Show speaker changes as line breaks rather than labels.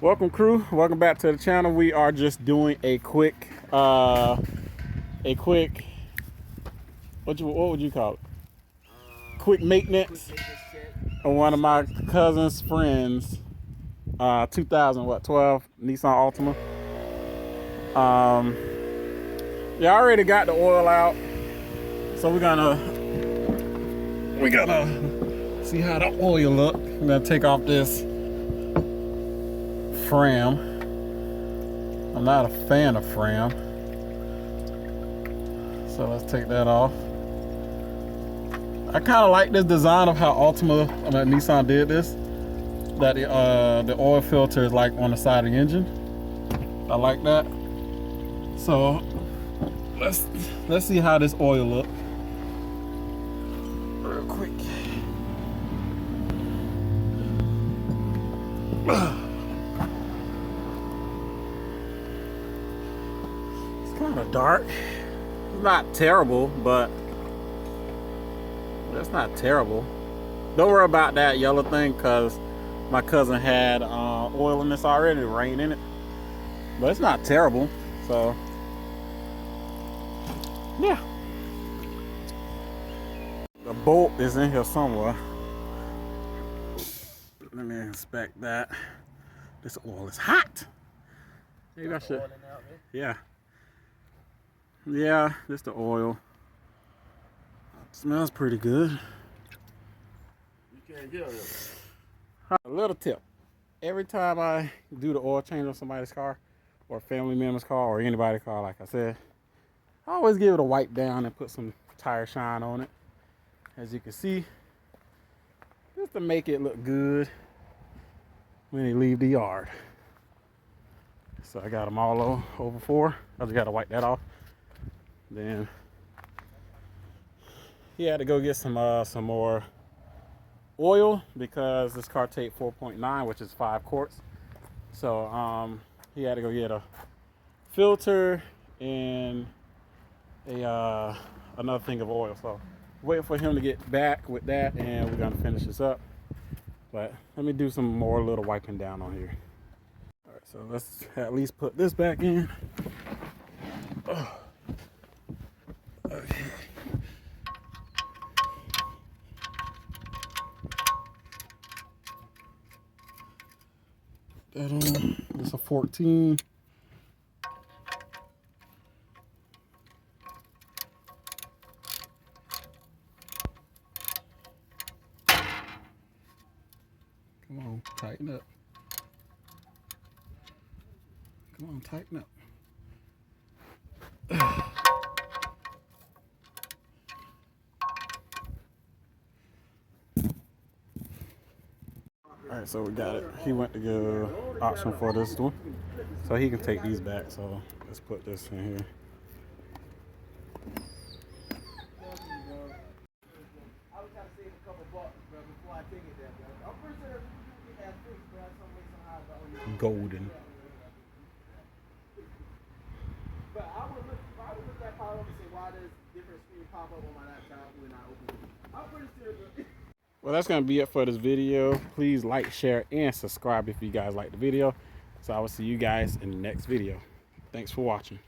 Welcome, crew. Welcome back to the channel. We are just doing a quick what would you call it? Quick maintenance on one of my cousin's friends 2012 Nissan Altima. Yeah, I already got the oil out, so we're gonna see how the oil look. I'm gonna take off this Fram. I'm not a fan of Fram, so let's take that off. I kind of like this design of how Nissan did this. That the oil filter is like on the side of the engine. I like that. So let's see how this oil look real quick. It's kind of dark. It's not terrible, but that's not terrible. Don't worry about that yellow thing, because my cousin had oil in this already, rain in it. But it's not terrible, so yeah. The bolt is in here somewhere. Let me inspect that. This oil is hot. Maybe I should. Yeah. Yeah, this the oil. Smells pretty good.
You can't get it.
A little tip. Every time I do the oil change on somebody's car, or a family member's car, or anybody's car, like I said, I always give it a wipe down and put some tire shine on it. As you can see, just to make it look good when they leave the yard. So I got them all over 4. I just got to wipe that off. Then he had to go get some more oil, because this car takes 4.9, which is 5 quarts. So he had to go get a filter and another thing of oil. So waiting for him to get back with that, and we're gonna finish this up. But let me do some more little wiping down on here. All right, so let's at least put this back in. Oh. Okay. That on. It's a 14. Come on, tighten up. Come on, tighten up. All right, so we got it. He went to go option for this one, so he can take these back. So let's put this in here. Golden.
But I would look that part up and say, why does different screens pop up on my laptop when I open it? I'm pretty sure.
Well, that's going to be it for this video. Please like, share, and subscribe if you guys like the video. So I will see you guys in the next video. Thanks for watching.